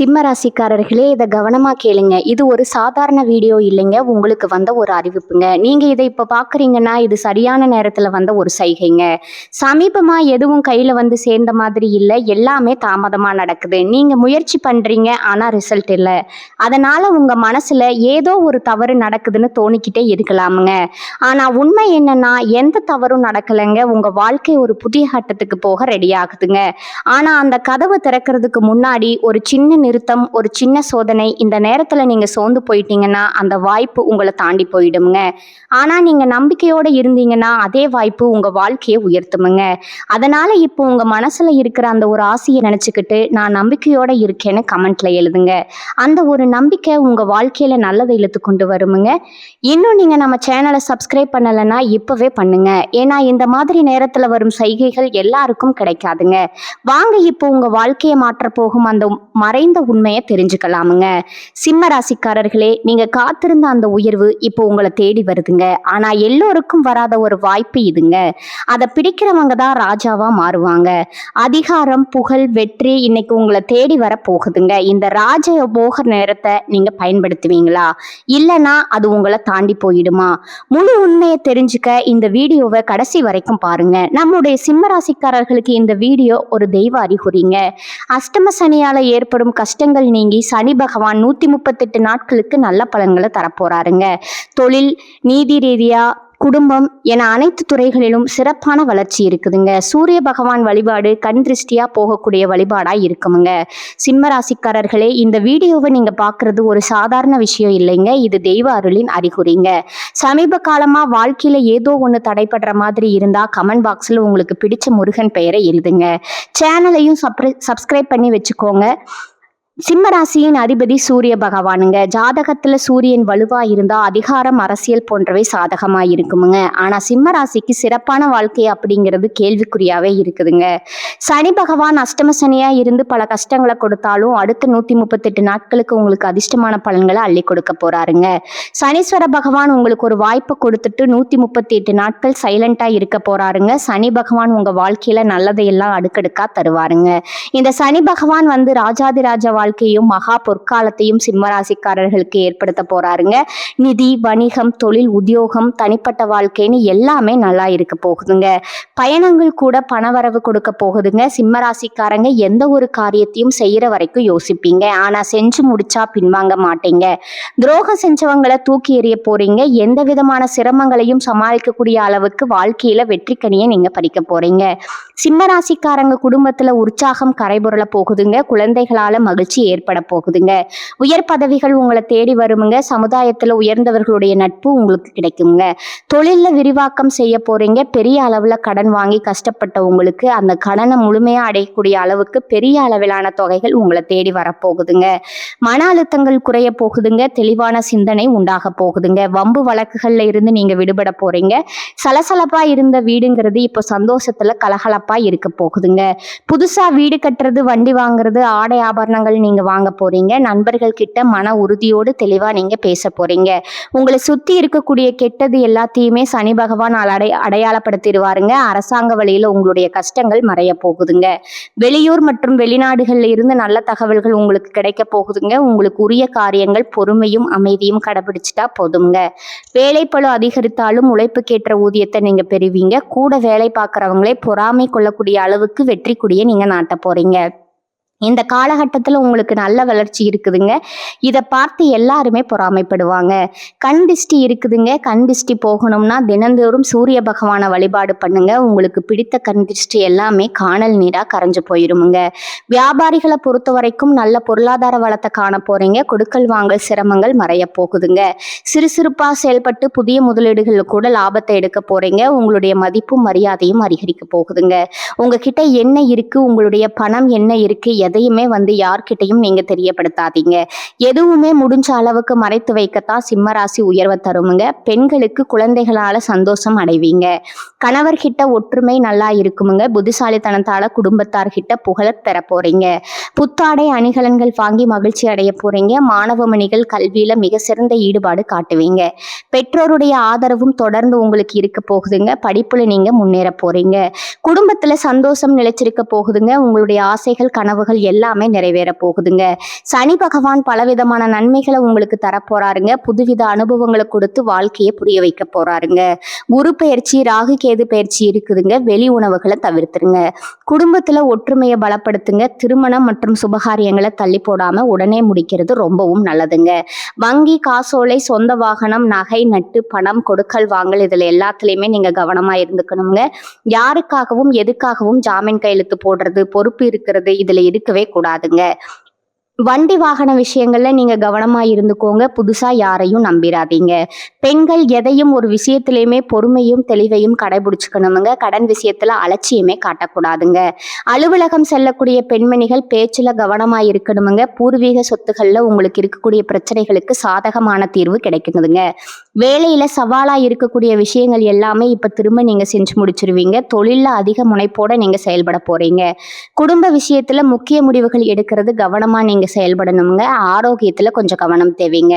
சிம்ம ராசிக்காரர்களே, இதை கவனமா கேளுங்க. இது ஒரு சாதாரண வீடியோ இல்லைங்க. உங்களுக்கு வந்த ஒரு அறிவிப்புங்க. நீங்க இதை இப்ப பாக்குறீங்கன்னா இது சரியான நேரத்துல வந்த ஒரு சைகைங்க. சமீபமா எதுவும் கையில வந்து சேர்ந்த மாதிரி இல்ல. எல்லாமே தாமதமா நடக்குது. நீங்க முயற்சி பண்றீங்க, ஆனா ரிசல்ட் இல்ல. அதனால உங்க மனசுல ஏதோ ஒரு தவறு நடக்குதுன்னு தோணிக்கிட்டே இருக்கலாமுங்க. ஆனா உண்மை என்னன்னா எந்த தவறும் நடக்கலைங்க. உங்க வாழ்க்கை ஒரு புதிய கட்டத்துக்கு போக ரெடி ஆகுதுங்க. ஆனா அந்த கதவை திறக்கிறதுக்கு முன்னாடி ஒரு சின்ன நிறுத்தம், ஒரு சின்ன சோதனை. இந்த நேரத்துல நீங்க சோர்ந்து போயிட்டீங்கன்னா அந்த வாய்ப்பு உங்களை தாண்டி போயிடுங்க. ஆனா நீங்க நம்பிக்கையோட இருந்தீங்கன்னா அதே வாய்ப்பு உங்க வாழ்க்கையை உயர்த்துமுங்க. அதனால இப்போ உங்க மனசுல இருக்கிற அந்த ஒரு ஆசையை நினைச்சுக்கிட்டு நான் நம்பிக்கையோட இருக்கேன்னு கமெண்ட்ல எழுதுங்க. அந்த ஒரு நம்பிக்கை உங்க வாழ்க்கையில நல்லதை இழுத்து கொண்டு வருமுங்க. இன்னும் நீங்க நம்ம சேனலை சப்ஸ்கிரைப் பண்ணலைன்னா இப்பவே பண்ணுங்க. ஏன்னா இந்த மாதிரி நேரத்துல வரும் சைகைகள் எல்லாருக்கும் கிடைக்காதுங்க. வாங்க இப்போ உங்க வாழ்க்கையை மாற்ற போகும் அந்த மறைந்த உண்மையை தெரிஞ்சுக்கலாமுங்க. சிம்ம ராசிக்காரர்களே, நீங்க காத்திருந்த அந்த உயர்வு இப்போ உங்களை தேடி வருதுங்க. ஆனா எல்லோருக்கும் வராத ஒரு வாய்ப்பு இதுங்க. அதை பிடிக்கிறவங்க தான் ராஜாவா மாறுவாங்க. அதிகாரம், புகழ், வெற்றி இன்னைக்கு உங்களை தேடி வர போகுதுங்க. இந்த ராஜ போக நேரத்தை நீங்க பயன்படுத்துவீங்களா, இல்லைன்னா அது உங்களை தாண்டி போயிடுமா? முழு உண்மையை தெரிஞ்சுக்க இந்த வீடியோவை கடைசி வரைக்கும் பாருங்க. நம்முடைய சிம்ம ராசிக்காரர்களுக்கு இந்த வீடியோ ஒரு தெய்வ அறிகுறிங்க. அஷ்டம சனியால ஏற்படும் கஷ்டங்கள் நீங்கி சனி பகவான் 138 நாட்களுக்கு நல்ல பலன்களை தரப்போறாருங்க. தொழில், நீதி ரீதியா, குடும்பம் என அனைத்து துறைகளிலும் சிறப்பான வளர்ச்சி இருக்குதுங்க. சூரிய பகவான் வழிபாடு கண் திருஷ்டியா போகக்கூடிய வழிபாடா இருக்குமுங்க. சிம்ம ராசிக்காரர்களே, இந்த வீடியோவை நீங்க பாக்குறது ஒரு சாதாரண விஷயம் இல்லைங்க. இது தெய்வ அருளின் அறிகுறிங்க. சமீப காலமா வாழ்க்கையில ஏதோ ஒண்ணு தடைபடுற மாதிரி இருந்தா கமெண்ட் பாக்ஸ்ல உங்களுக்கு பிடிச்ச முருகன் பெயரை எழுதுங்க. சேனலையும் சப்ஸ்கிரைப் பண்ணி வச்சுக்கோங்க. சிம்ம ராசியின் அதிபதி சூரிய பகவானுங்க. ஜாதகத்துல சூரியன் வலுவா இருந்தா அதிகாரம், அரசியல் போன்றவை சாதகமா இருக்குமுங்க. ஆனா சிம்ம ராசிக்கு சிறப்பான வாழ்க்கை அப்படிங்கிறது கேள்விக்குறியாவே இருக்குதுங்க. சனி பகவான் அஷ்டம சனியா இருந்து பல கஷ்டங்களை கொடுத்தாலும் அடுத்த 138 நாட்களுக்கு உங்களுக்கு அதிர்ஷ்டமான பலன்களை அள்ளி கொடுக்க போறாருங்க. சனீஸ்வர பகவான் உங்களுக்கு ஒரு வாய்ப்பை கொடுத்துட்டு 138 நாட்கள் சைலண்டா இருக்க போறாருங்க. சனி பகவான் உங்க வாழ்க்கையில நல்லதையெல்லாம் அடுக்கடுக்கா தருவாருங்க. இந்த சனி பகவான் வந்து ராஜாதிராஜ வாழ்க்கையும் மகா பொற்காலத்தையும் சிம்மராசிக்காரர்களுக்கு ஏற்படுத்த போறாருங்க. நிதி, வணிகம், தொழில், உத்தியோகம், தனிப்பட்ட வாழ்க்கைன்னு எல்லாமே நல்லா இருக்க போகுதுங்க. பயணங்கள் கூட பணவரவு கொடுக்க போகுதுங்க. சிம்மராசிக்காரங்க எந்த ஒரு காரியத்தையும் செய்யற வரைக்கும் யோசிப்பீங்க. ஆனா செஞ்சு முடிச்சா பின்வாங்க மாட்டீங்க. துரோகம் செஞ்சவங்களை தூக்கி எறிய போறீங்க. எந்த விதமான சிரமங்களையும் சமாளிக்கக்கூடிய அளவுக்கு வாழ்க்கையில வெற்றிக்கனியை நீங்க பறிக்க போறீங்க. சிம்மராசிக்காரங்க குடும்பத்துல உற்சாகம் கரைபுரள போகுதுங்க. குழந்தைகளால மகிழ்ச்சி ஏற்பட போகுதுங்க. உயர் பதவிகள் உங்களை தேடி வருமுங்க. சமுதாயத்துல உயர்ந்தவர்களுடைய நட்பு உங்களுக்கு கிடைக்குங்க. தொழில்ல விரிவாக்கம் செய்ய போறீங்க. பெரிய அளவுல கடன் வாங்கி கஷ்டப்பட்ட உங்களுக்கு அந்த கடனை முழுமையா அடையக்கூடிய அளவுக்கு பெரிய அளவிலான தொகைகள் உங்களை தேடி வரப்போகுதுங்க. மன அழுத்தங்கள் குறைய போகுதுங்க. தெளிவான சிந்தனை உண்டாக போகுதுங்க. வம்பு வழக்குகள்ல இருந்து நீங்க விடுபட போறீங்க. சலசலப்பா இருந்த வீடுங்கிறது இப்போ சந்தோஷத்துல கலகலப்பா இருக்க போகுதுங்க. புதுசா வீடு கட்டுறது, வண்டி வாங்குறது, ஆடை ஆபரணங்கள் நீங்க வாங்க போறீங்க. நண்பர்கள் கிட்ட மன உறுதியோடு தெளிவா நீங்க பேச போறீங்க. உங்களை சுத்தி இருக்கக்கூடிய கெட்டது எல்லாத்தையுமே சனி பகவான் அடையாளப்படுத்திடுவாருங்க. அரசாங்க வழியில உங்களுடைய கஷ்டங்கள் மறைய போகுதுங்க. வெளியூர் மற்றும் வெளிநாடுகள்ல இருந்து நல்ல தகவல்கள் உங்களுக்கு கிடைக்க போகுதுங்க. உங்களுக்கு உரிய காரியங்கள் பொறுமையும் அமைதியும் கடைபிடிச்சிட்டா போதுங்க. வேலைப்பளு அதிகரித்தாலும் உழைப்புக்கேற்ற ஊதியத்தை நீங்க பெறுவீங்க. கூட வேலை பார்க்குறவங்களே பொறாமை கொள்ளக்கூடிய அளவுக்கு வெற்றி கொடியை நீங்க நாட்ட போறீங்க. இந்த காலகட்டத்தில் உங்களுக்கு நல்ல வளர்ச்சி இருக்குதுங்க. இதை பார்த்து எல்லாருமே பொறாமைப்படுவாங்க. கண் திஷ்டி இருக்குதுங்க. கண் திஷ்டி போகணும்னா தினந்தோறும் சூரிய பகவானை வழிபாடு பண்ணுங்க. உங்களுக்கு பிடித்த கண் திஷ்டி எல்லாமே காணல் நீரா கரைஞ்சு போயிருமுங்க. வியாபாரிகளை பொறுத்த வரைக்கும் நல்ல பொருளாதார வளத்தை காண போறீங்க. கொடுக்கல் வாங்கல் சிரமங்கள் மறைய போகுதுங்க. சிறுசிறுப்பா செயல்பட்டு புதிய முதலீடுகள் கூட லாபத்தை எடுக்க போறீங்க. உங்களுடைய மதிப்பும் மரியாதையும் அதிகரிக்க போகுதுங்க. உங்ககிட்ட என்ன இருக்கு, உங்களுடைய பணம் என்ன இருக்கு, எதையுமே வந்து யார்கிட்டையும் நீங்க தெரியப்படுத்தாதீங்க. எதுவுமே முடிஞ்ச அளவுக்கு மறைத்து வைக்கத்தான் சிம்மராசி உயர்வை தருமுங்க. பெண்களுக்கு குழந்தைகளால சந்தோஷம் அடைவீங்க. கணவர்கிட்ட ஒற்றுமை நல்லா இருக்குமுங்க. புத்திசாலித்தனத்தால குடும்பத்தார்கிட்ட புகழ பெற போறீங்க. புத்தாடை அணிகலன்கள் வாங்கி மகிழ்ச்சி அடைய போறீங்க. மாணவ மணிகள் கல்வியில மிக சிறந்த ஈடுபாடு காட்டுவீங்க. பெற்றோருடைய ஆதரவும் தொடர்ந்து உங்களுக்கு இருக்க போகுதுங்க. படிப்புல நீங்க முன்னேற போறீங்க. குடும்பத்துல சந்தோஷம் நிலைச்சிருக்க போகுதுங்க. உங்களுடைய ஆசைகள் கனவுகள் எல்லாமே நிறைவேற போகுதுங்க. சனி பகவான் பலவிதமான நன்மைகளை உங்களுக்கு தரப்போறாருங்க. புதுவித அனுபவங்களை கொடுத்து வாழ்க்கையை புரிய வைக்க போறாருங்க. குரு பயிற்சி, ராகு கேது பயிற்சி இருக்குதுங்க. வெளி உணவுகளை தவிர்த்துருங்க. குடும்பத்துல ஒற்றுமையை பலப்படுத்துங்க. திருமணம் மற்றும் சுபகாரியங்களை தள்ளி போடாம உடனே முடிக்கிறது ரொம்பவும் நல்லதுங்க. வங்கி, காசோலை, சொந்த வாகனம், நகை, நட்டு, பணம் கொடுக்கல் வாங்கல் இதுல எல்லாத்துலயுமே நீங்க கவனமா இருந்துக்கணுங்க. யாருக்காகவும் எதுக்காகவும் ஜாமீன் கையெழுத்து போடுறது, பொறுப்பு இருக்கிறது இதுல இருக்கவே கூடாதுங்க. வண்டி வாகன விஷயங்கள்ல நீங்க கவனமா இருந்துக்கோங்க. புதுசா யாரையும் நம்பிராதீங்க. பெண்கள் எதையும் ஒரு விஷயத்திலயுமே பொறுமையும் தெளிவையும் கடைபிடிச்சுக்கணுமுங்க. கடன் விஷயத்துல அலட்சியமே காட்டக்கூடாதுங்க. அலுவலகம் செல்லக்கூடிய பெண்மணிகள் பேச்சுல கவனமா இருக்கணுமுங்க. பூர்வீக சொத்துக்கள்ல உங்களுக்கு இருக்கக்கூடிய பிரச்சனைகளுக்கு சாதகமான தீர்வு கிடைக்குதுங்க. வேலையில சவாலா இருக்கக்கூடிய விஷயங்கள் எல்லாமே இப்ப திரும்ப நீங்க செஞ்சு முடிச்சிருவீங்க. தொழில்ல அதிக முனைப்போட நீங்க செயல்பட போறீங்க. குடும்ப விஷயத்துல முக்கிய முடிவுகள் எடுக்கிறது கவனமா நீங்க செயல்படணுங்க. ஆரோக்கியத்துல கொஞ்சம் கவனம் தேவைங்க.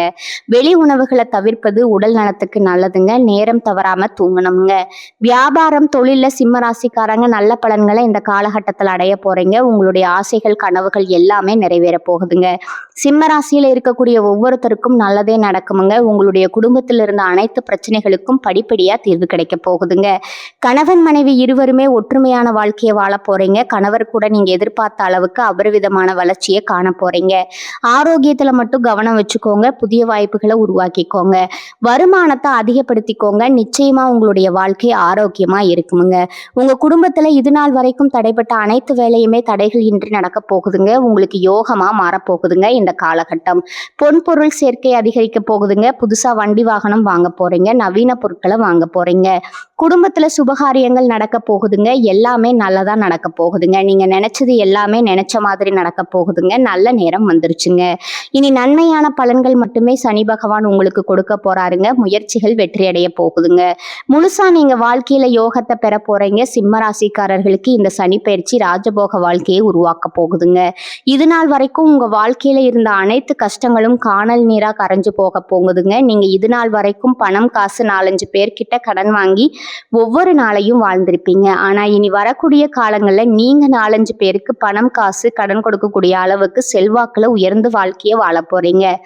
வெளி உணவுகளை தவிர்ப்பது உடல் நலத்துக்கு நல்லதுங்க. நேரம் தவறாம தூங்கணுங்க. வியாபாரம், தொழில்ல சிம்ம ராசிக்காரங்க நல்ல பலன்களை இந்த காலகட்டத்தில் அடைய போறீங்க. உங்களுடைய ஆசைகள், கனவுகள் எல்லாமே நிறைவேற போகுதுங்க. சிம்ம ராசியில இருக்கக்கூடிய ஒவ்வொருத்தருக்கும் நல்லதே நடக்குமுங்க. உங்களுடைய குடும்பத்தில் இருந்த அனைத்து பிரச்சனைகளுக்கும் படிப்படியா தீர்வு கிடைக்க போகுதுங்க. கணவன் மனைவி இருவருமே ஒற்றுமையான வாழ்க்கையை வாழ போறீங்க. கணவர் கூட நீங்க எதிர்பார்த்த அளவுக்கு அபரிவிதமான வளர்ச்சியை காண போறீங்க. ஆரோக்கியத்துல மட்டும் கவனம் வச்சுக்கோங்க. புதிய வாய்ப்புகளை உருவாக்கிக்கோங்க. வருமானத்தை அதிகப்படுத்திக்கோங்க. நிச்சயமா உங்களுடைய வாழ்க்கை ஆரோக்கியமா இருக்குமுங்க. உங்க குடும்பத்துல இது நாள் வரைக்கும் தடைப்பட்ட அனைத்து வேலையுமே தடைகள் இன்றி நடக்க போகுதுங்க. உங்களுக்கு யோகமா மாறப்போகுதுங்க. இந்த காலகட்டம் பொன்பொருள் சேர்க்கை அதிகரிக்க போகுதுங்க. புதுசா வண்டி வாகனம் வாங்க போறீங்க. நவீன பொருட்களை வாங்க போறீங்க. குடும்பத்துல சுபகாரியங்கள் நடக்க போகுதுங்க. எல்லாமே நல்லதா நடக்க போகுதுங்க. நீங்க நினைச்சது எல்லாமே நினைச்ச மாதிரி நடக்க போகுதுங்க. நல்ல நேரம் வந்துருச்சுங்க. இனி நன்மையான பலன்கள் மட்டுமே சனி பகவான் உங்களுக்கு கொடுக்க போறாருங்க. முயற்சிகள் வெற்றி அடைய போகுதுங்க. முழுசா நீங்க வாழ்க்கையில யோகத்தை பெற போறீங்க. சிம்ம ராசிக்காரர்களுக்கு இந்த சனி பயிற்சி ராஜபோக வாழ்க்கையை உருவாக்க போகுதுங்க. இது நாள் வரைக்கும் உங்க வாழ்க்கையில இருந்த அனைத்து கஷ்டங்களும் காணல் நீரா கரைஞ்சு போக போகுதுங்க. நீங்க இது நாள் வரைக்கும் பணம், காசு 4-5 பேர்கிட்ட கடன் வாங்கி ஒவ்வொரு நாளையும் வாழ்ந்திருப்பீங்க. ஆனா இனி வரக்கூடிய காலங்கள்ல நீங்க 4-5 பேருக்கு பணம், காசு கடன் கொடுக்கக்கூடிய அளவுக்கு செல்வாக்குல உயர்ந்து வாழ்க்கையை வாழ போறீங்க.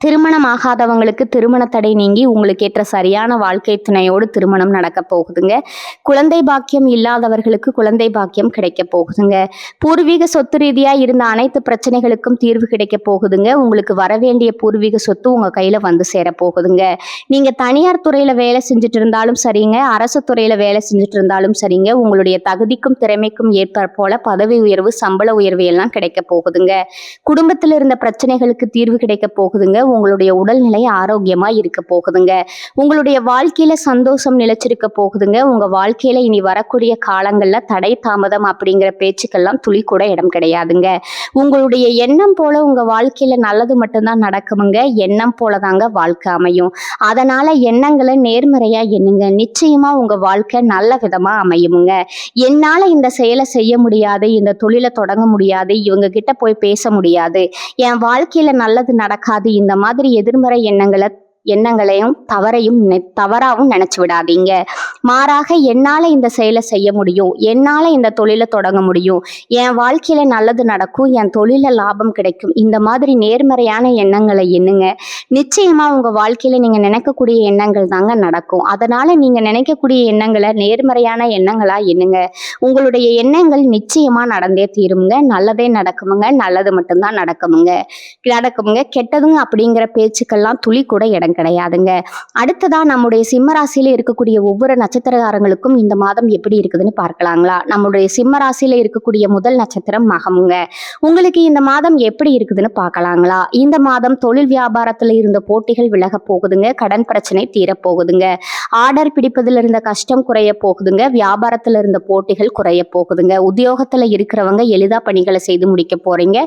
திருமணம் ஆகாதவங்களுக்கு திருமண தடை நீங்கி உங்களுக்கு ஏற்ற சரியான வாழ்க்கை துணையோடு திருமணம் நடக்க போகுதுங்க. குழந்தை பாக்கியம் இல்லாதவர்களுக்கு குழந்தை பாக்கியம் கிடைக்க போகுதுங்க. பூர்வீக சொத்து ரீதியா இருந்த அனைத்து பிரச்சனைகளுக்கும் தீர்வு கிடைக்க போகுதுங்க. உங்களுக்கு வரவேண்டிய பூர்வீக சொத்து உங்க கையில வந்து சேர போகுதுங்க. நீங்க தனியார் துறையில வேலை செஞ்சுட்டு இருந்தாலும் சரிங்க, அரசு துறையில வேலை செஞ்சுட்டு இருந்தாலும் சரிங்க, உங்களுடைய தகுதிக்கும் திறமைக்கும் ஏற்ப போல பதவி உயர்வு, சம்பள உயர்வு எல்லாம் கிடைக்க போகுதுங்க. குடும்பத்தில் இருந்த பிரச்சனைகளுக்கு தீர்வு கிடைக்க போகுதுங்க. உங்களுடைய உடல்நிலை ஆரோக்கியமா இருக்க போகுதுங்க. உங்களுடைய வாழ்க்கையில சந்தோஷம் நிலைச்சிருக்க போகுதுங்க. உங்க வாழ்க்கையில இனி வரக்கூடிய காலங்கள்ல தடை தாமதம் அப்படிங்கிற பேச்சுக்கெல்லாம் துளி கூட இடம் கிடையாதுங்க. உங்களுடைய எண்ணம் போல உங்க வாழ்க்கையில நல்லது மட்டும்தான் நடக்குமுங்க. எண்ணம் போலதாங்க வாழ்க்கை அமையும். அதனால எண்ணங்களை நேர்மறையா எண்ணுங்க. நிச்சயமா உங்க வாழ்க்கை நல்ல விதமா அமையுமுங்க. என்னால இந்த செயலை செய்ய முடியாது, இந்த தொழிலை தொடங்க முடியாது, இவங்க கிட்ட போய் பேச முடியாது, என் வாழ்க்கையில நல்லது நடக்காது, இந்த மாதிரி எதிர்மறை எண்ணங்களையும் தவறாவும் நினைச்சு விடாதீங்க. மாறாக என்னால இந்த செயலை செய்ய முடியும், என்னால இந்த தொழிலை தொடங்க முடியும், என் வாழ்க்கையில நல்லது நடக்கும், என் தொழில லாபம் கிடைக்கும், இந்த மாதிரி நேர்மறையான எண்ணங்களை எண்ணுங்க. நிச்சயமா உங்க வாழ்க்கையில நீங்க நினைக்கக்கூடிய எண்ணங்கள் தாங்க நடக்கும். அதனால நீங்க நினைக்கக்கூடிய எண்ணங்களை நேர்மறையான எண்ணங்களா எண்ணுங்க. உங்களுடைய எண்ணங்கள் நிச்சயமா நடந்தே தீருமுங்க. நல்லதே நடக்குமுங்க. நல்லது மட்டும்தான் நடக்குமுங்க. கெட்டதுங்க அப்படிங்கிற பேச்சுக்கெல்லாம் துளி கூட இடம் கிடையாதுங்க. அடுத்ததா நம்முடைய சிம்ம ராசியில இருக்கக்கூடிய ஒவ்வொரு நட்சத்திரக்காரங்களுக்கும் இந்த மாதம் எப்படி இருக்குதுன்னு பார்க்கலாங்களா? நம்முடைய சிம்ம ராசியில இருக்கக்கூடிய முதல் நட்சத்திரம் மகமுங்க. உங்களுக்கு இந்த மாதம் எப்படி இருக்குதுன்னு பார்க்கலாங்களா? இந்த மாதம் தொழில் வியாபாரத்துல இருந்த போட்டிகள் விலக போகுதுங்க. கடன் பிரச்சனை தீரப்போகுதுங்க. ஆர்டர் பிடிப்பதில் இருந்த கஷ்டம் குறைய போகுதுங்க. வியாபாரத்துல இருந்த போட்டிகள் குறைய போகுதுங்க. உத்தியோகத்துல இருக்கிறவங்க எளிதா பணிகளை செய்து முடிக்க போறீங்க.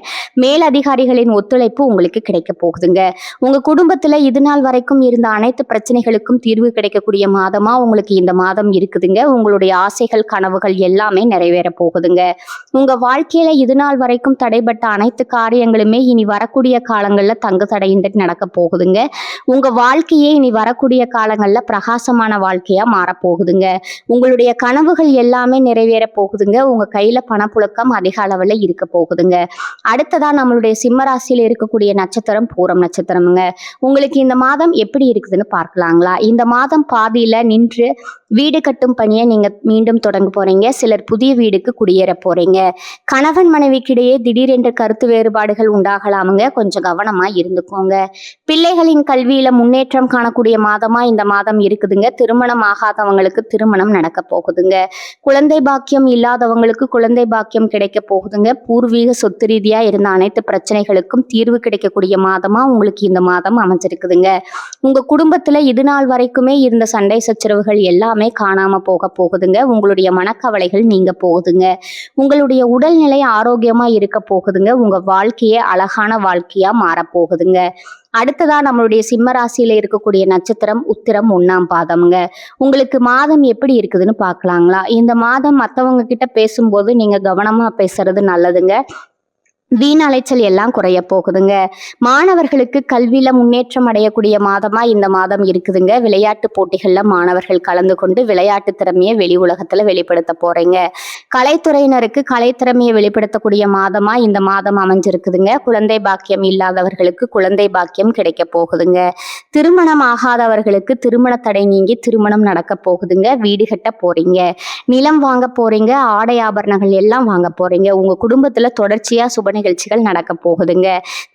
மேலதிகாரிகளின் ஒத்துழைப்பு உங்களுக்கு கிடைக்க போகுதுங்க. உங்க குடும்பத்துல இது நாள் வரைக்கும் இருந்த அனைத்து பிரச்சனைகளுக்கும் தீர்வு கிடைக்கக்கூடிய மாதமா உங்களுக்கு இந்த மாதம் இருக்குதுங்க. உங்களுடைய ஆசைகள் கனவுகள் எல்லாமே நிறைவேற போகுதுங்க. உங்க வாழ்க்கையில இது நாள் வரைக்கும் தடைபட்ட அனைத்து காரியங்களுமே இனி வரக்கூடிய காலங்கள்ல தங்கு தடையின்றி நடக்க போகுதுங்க. உங்க வாழ்க்கையே இனி வரக்கூடிய காலங்கள்ல பிரகாசமான வாழ்க்கையா மாறப்போகுதுங்க. உங்களுடைய கனவுகள் எல்லாமே நிறைவேற போகுதுங்க. உங்க கையில பணப்புழக்கம் அதிக அளவுல இருக்க போகுதுங்க. அடுத்ததா நம்மளுடைய சிம்ம ராசியில இருக்கக்கூடிய நட்சத்திரம் பூரம் நட்சத்திரம்ங்க. உங்களுக்கு இந்த மாதம் எப்படி இருக்குதுன்னு பார்க்கலாங்களா? இந்த மாதம் பாதியில நின்று வீடு கட்டும் பணியை நீங்க மீண்டும் தொடங்க போறீங்க. சிலர் புதிய வீடுக்கு குடியேற போறீங்க. கணவன் மனைவிக்கிடையே திடீரென்று கருத்து வேறுபாடுகள் உண்டாகலாமுங்க. கொஞ்சம் கவனமா இருந்துக்கோங்க. பிள்ளைகளின் கல்வியில முன்னேற்றம் காணக்கூடிய மாதமா இந்த மாதம் இருக்குதுங்க. திருமணம் ஆகாதவங்களுக்கு திருமணம் நடக்க போகுதுங்க. குழந்தை பாக்கியம் இல்லாதவங்களுக்கு குழந்தை பாக்கியம் கிடைக்க போகுதுங்க. பூர்வீக சொத்து ரீதியா இருந்த அனைத்து பிரச்சனைகளுக்கும் தீர்வு கிடைக்கக்கூடிய மாதமா உங்களுக்கு இந்த மாதம் அமைஞ்சிருக்குதுங்க. உங்க குடும்பத்துல இது நாள் வரைக்குமே இருந்த சண்டை சச்சரவுகள் எல்லாமே காணாம போக போகுதுங்க. உங்களுடைய மனக்கவலைகள் நீங்க போகுதுங்க. உங்களுடைய உடல்நிலை ஆரோக்கியமா இருக்க போகுதுங்க. உங்க வாழ்க்கையே அழகான வாழ்க்கையா மாறப்போகுதுங்க. அடுத்ததா நம்மளுடைய சிம்ம ராசியில இருக்கக்கூடிய நட்சத்திரம் உத்திரம் 1ஆம் பாதம்ங்க. உங்களுக்கு மாதம் எப்படி இருக்குதுன்னு பார்க்கலாங்களா? இந்த மாதம் மற்றவங்க கிட்ட பேசும்போது நீங்க கவனமா பேசுறது நல்லதுங்க. வீண் அலைச்சல் எல்லாம் குறைய போகுதுங்க. மாணவர்களுக்கு கல்வியில முன்னேற்றம் அடையக்கூடிய மாதமா இந்த மாதம் இருக்குதுங்க. விளையாட்டு போட்டிகள்ல மாணவர்கள் கலந்து கொண்டு விளையாட்டு திறமையை வெளி உலகத்துல வெளிப்படுத்த போறீங்க. கலைத்துறையினருக்கு கலைத்திறமையை வெளிப்படுத்தக்கூடிய மாதமா இந்த மாதம் அமைஞ்சிருக்குதுங்க. குழந்தை பாக்கியம் இல்லாதவர்களுக்கு குழந்தை பாக்கியம் கிடைக்க போகுதுங்க. திருமணம் ஆகாதவர்களுக்கு திருமண தடை நீங்கி திருமணம் நடக்க போகுதுங்க. வீடு கட்ட போறீங்க. நிலம் வாங்க போறீங்க. ஆடை ஆபரணங்கள் எல்லாம் வாங்க போறீங்க. உங்க குடும்பத்துல தொடர்ச்சியா சுப நிகழ்ச்சிகள் நடக்க போகுதுங்க.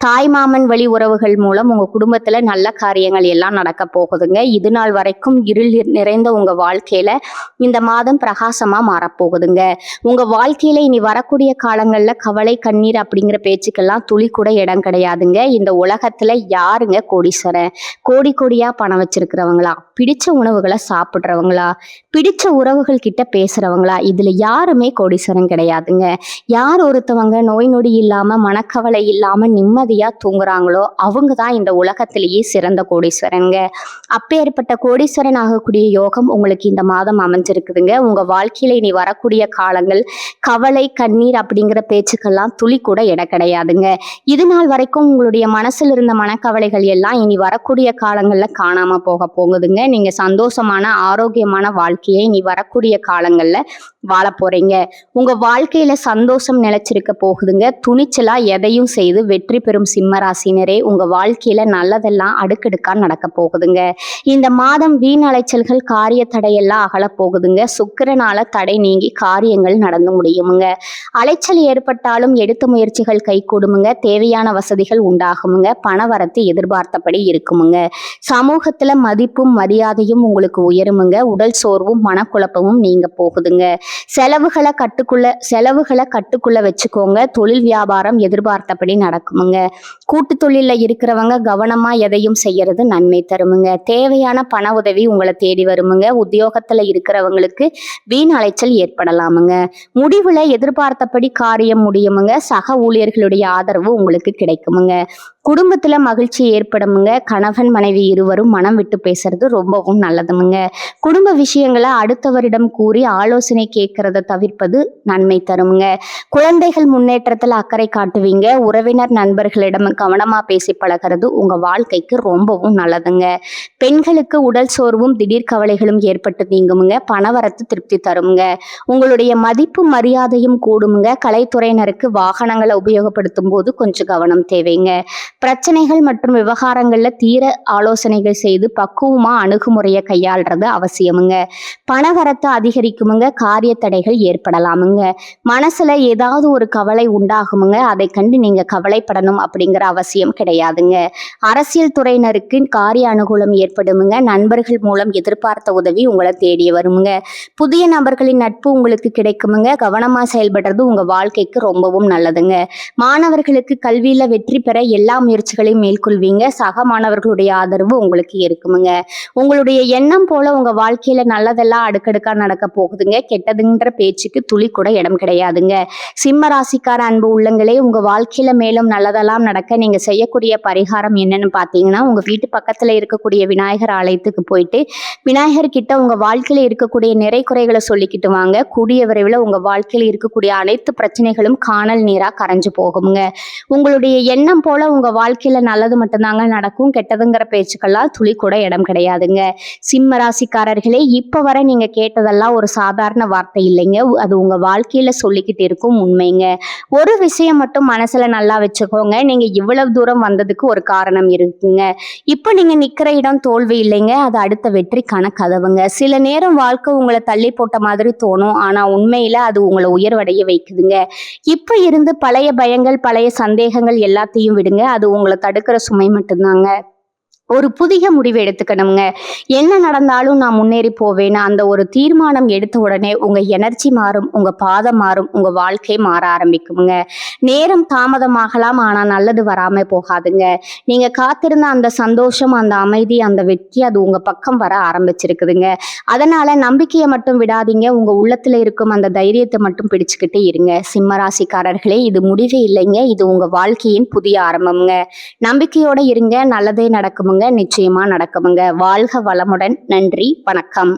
தாய் மாமன் வழி உறவுகள் மூலம் உங்க குடும்பத்துல நல்ல காரியங்கள் எல்லாம் நடக்க போகுதுங்க. இது நாள் வரைக்கும் இருள் நிறைந்த உங்க வாழ்க்கையில இந்த மாதம் பிரகாசமா மாறப்போகுதுங்க. உங்க வாழ்க்கையில இனி வரக்கூடிய காலங்கள்ல கவலை கண்ணீர் அப்படிங்கிற பேச்சுக்கெல்லாம் துளி கூட இடம் கிடையாதுங்க. இந்த உலகத்துல யாருங்க கோடீஸ்வரன்? கோடி கோடியா பணம் வச்சிருக்கிறவங்களா? பிடிச்ச உணவுகளை சாப்பிடுறவங்களா? பிடிச்ச உறவுகள் கிட்ட பேசுறவங்களா? இதுல யாருமே கோடீஸ்வரன் கிடையாதுங்க. யார் ஒருத்தவங்க நோய் நொடி இல்லாம மனக்கவலை இல்லாம நிம்மதியா தூங்குறாங்களோ அவங்க தான் இந்த உலகத்திலேயே சிறந்த கோடீஸ்வரனுங்க. அப்பேற்பட்ட கோடீஸ்வரன் ஆகக்கூடிய யோகம் உங்களுக்கு இந்த மாதம் அமைஞ்சிருக்குதுங்க. உங்க வாழ்க்கையில இனி வரக்கூடிய காலங்கள் கவலை கண்ணீர் அப்படிங்கிற பேச்சுக்கெல்லாம் துளி கூட இடம் கிடையாதுங்க. இது நாள் வரைக்கும் உங்களுடைய மனசுல இருந்த மனக்கவலைகள் எல்லாம் இனி வரக்கூடிய காலங்கள்ல காணாம போக போகுதுங்க. நீங்க சந்தோஷமான ஆரோக்கியமான வாழ்க்கையை இனி வரக்கூடிய காலங்கள்ல வாழ போறீங்க. உங்க வாழ்க்கையில சந்தோஷம் நிலைச்சிருக்க போகுதுங்க. துணிச்சலா எதையும் செய்து வெற்றி பெறும் சிம்ம ராசினரே, உங்க வாழ்க்கையில நல்லதெல்லாம் அடுக்கடுக்கா நடக்க போகுதுங்க. இந்த மாதம் வீண் அலைச்சல்கள் காரிய தடையெல்லாம் அகல போகுதுங்க. சுக்கிரனால தடை நீங்கி காரியங்கள் நடந்து முடியுமுங்க. அலைச்சல் ஏற்பட்டாலும் எடுத்த முயற்சிகள் கை கூடுமுங்க. தேவையான வசதிகள் உண்டாகுமுங்க. பணவரத்து எதிர்பார்த்தபடி இருக்குமுங்க. சமூகத்துல மதிப்பும் மரியாதையும் உங்களுக்கு உயருமுங்க. உடல் சோர்வும் மனக்குழப்பமும் நீங்க போகுதுங்க. செலவுகளை கட்டுக்குள்ள வச்சுக்கோங்க. தொழில் வியாபாரம் எதிர்பார்த்தபடி நடக்குமுங்க. கூட்டு தொழில இருக்கிறவங்க கவனமா எதையும் செய்யறது நன்மை தருமுங்க. தேவையான பண உதவி உங்களை தேடி வருமுங்க. உத்தியோகத்துல இருக்கிறவங்களுக்கு வீண் அலைச்சல் ஏற்படலாமுங்க. முடிவுல எதிர்பார்த்தபடி காரியம் முடியுமுங்க. சக ஊழியர்களுடைய ஆதரவு உங்களுக்கு கிடைக்குமுங்க. குடும்பத்துல மகிழ்ச்சி ஏற்படுமுங்க. கணவன் மனைவி இருவரும் மனம் விட்டு பேசுறது ரொம்பவும் நல்லதுமுங்க. குடும்ப விஷயங்களை அடுத்தவரிடம் கூறி ஆலோசனை கேட்கறத தவிர்ப்பது நன்மை தருமுங்க. குழந்தைகள் முன்னேற்றத்துல அக்கறை காட்டுவீங்க. உறவினர் நண்பர்களிடம் கவனமா பேசி பழகிறது உங்க வாழ்க்கைக்கு ரொம்பவும் நல்லதுங்க. பெண்களுக்கு உடல் சோர்வும் திடீர் கவலைகளும் ஏற்பட்டு நீங்குமுங்க. பணவரத்து திருப்தி தருமுங்க. உங்களுடைய மதிப்பு மரியாதையும் கூடுமுங்க. கலைத்துறையினருக்கு வாகனங்களை உபயோகப்படுத்தும் போது கொஞ்சம் கவனம் தேவைங்க. பிரச்சனைகள் மற்றும் விவகாரங்கள்ல தீர ஆலோசனைகள் செய்து பக்குவமா அணுகுமுறையை கையாள்றது அவசியமுங்க. பணவரத்து அதிகரிக்குமுங்க. காரிய தடைகள் ஏற்படலாமுங்க. மனசுல ஏதாவது ஒரு கவலை உண்டாகுமுங்க. அதை கண்டு நீங்க கவலைப்படணும் அப்படிங்கிற அவசியம் கிடையாதுங்க. அரசியல் துறையினருக்கு காரிய அனுகூலம் ஏற்படுமுங்க. நண்பர்கள் மூலம் எதிர்பார்த்த உதவி உங்களை தேடி வருமுங்க. புதிய நபர்களின் நட்பு உங்களுக்கு கிடைக்குமுங்க. கவனமா செயல்படுறது உங்க வாழ்க்கைக்கு ரொம்பவும் நல்லதுங்க. மாணவர்களுக்கு கல்வியில வெற்றி பெற எல்லா முயற்சிகளையும் மேற்கொள்வீங்க. சக மாணவர்களுடைய ஆதரவு உங்களுக்கு இருக்குமுங்க. உங்களுடைய எண்ணம் போல உங்க வாழ்க்கையில நல்லதெல்லாம் அடுக்கடுக்கா நடக்க போகுதுங்க. கெட்டதுன்ற பேச்சுக்கு துளி கூட இடம் கிடையாதுங்க. சிம்ம ராசிக்கார அன்பு உள்ளங்களே, உங்க வாழ்க்கையில மேலும் நல்லதெல்லாம் நடக்க நீங்க செய்யக்கூடிய பரிகாரம் என்னன்னு பார்த்தீங்கன்னா, உங்க வீட்டு பக்கத்துல இருக்கக்கூடிய விநாயகர் ஆலயத்துக்கு போயிட்டு விநாயகர் கிட்ட உங்க வாழ்க்கையில இருக்கக்கூடிய நிறை குறைகளை சொல்லிக்கிட்டு வாங்க. கூடிய விரைவில் உங்க வாழ்க்கையில இருக்கக்கூடிய அனைத்து பிரச்சனைகளும் காணல் நீரா கரைஞ்சு போகுங்க. உங்களுடைய எண்ணம் போல உங்க வாழ்க்கையில நல்லது மட்டும்தாங்க நடக்கும். கெட்டதுங்கிற பேச்சுக்கெல்லாம் துளி கூட இடம் கிடையாதுங்க. சிம்ம ராசிக்காரர்களே, இப்ப வரை நீங்க கேட்டதெல்லாம் ஒரு சாதாரண வார்த்தை இல்லைங்க. அது உங்க வாழ்க்கையில சொல்லிக்கிட்டு இருக்கும் உண்மைங்க. ஒரு விஷயம் மட்டும் மனசுல நல்லா வச்சுக்கோங்க. நீங்க இவ்வளவு தூரம் வந்ததுக்கு ஒரு காரணம் இருக்குங்க. இப்ப நீங்க நிக்கிற இடம் தோல்வி இல்லைங்க, அது அடுத்த வெற்றிக்கான கதவுங்க. சில நேரம் வாழ்க்கை உங்களை தள்ளி போட்ட மாதிரி தோணும், ஆனா உண்மையில அது உங்களை உயர்வடைய வைக்குதுங்க. இப்ப இருந்து பழைய பயங்கள், பழைய சந்தேகங்கள் எல்லாத்தையும் விடுங்க. அது உங்களை தடுக்கிற சுமை மட்டும்தாங்க. ஒரு புதிய முடிவு எடுத்துக்கணுங்க. என்ன நடந்தாலும் நான் முன்னேறி போவேன்னு அந்த ஒரு தீர்மானம் எடுத்த உடனே உங்க எனர்ஜி மாறும், உங்க பாதம் மாறும், உங்க வாழ்க்கை மாற ஆரம்பிக்குங்க. நேரம் தாமதமாகலாம், ஆனா நல்லது வராம போகாதுங்க. நீங்க காத்திருந்த அந்த சந்தோஷம், அந்த அமைதி, அந்த வெற்றி அது உங்க பக்கம் வர ஆரம்பிச்சிருக்குதுங்க. அதனால நம்பிக்கையை மட்டும் விடாதீங்க. உங்க உள்ளத்துல இருக்கும் அந்த தைரியத்தை மட்டும் பிடிச்சுக்கிட்டு இருங்க. சிம்மராசிக்காரர்களே, இது முடிவே இல்லைங்க, இது உங்க வாழ்க்கையின் புதிய ஆரம்பம்ங்க. நம்பிக்கையோட இருங்க, நல்லதே நடக்குமுங்க. நிச்சயமா நடக்குமுங்க. வாழ்க வளமுடன். நன்றி, வணக்கம்.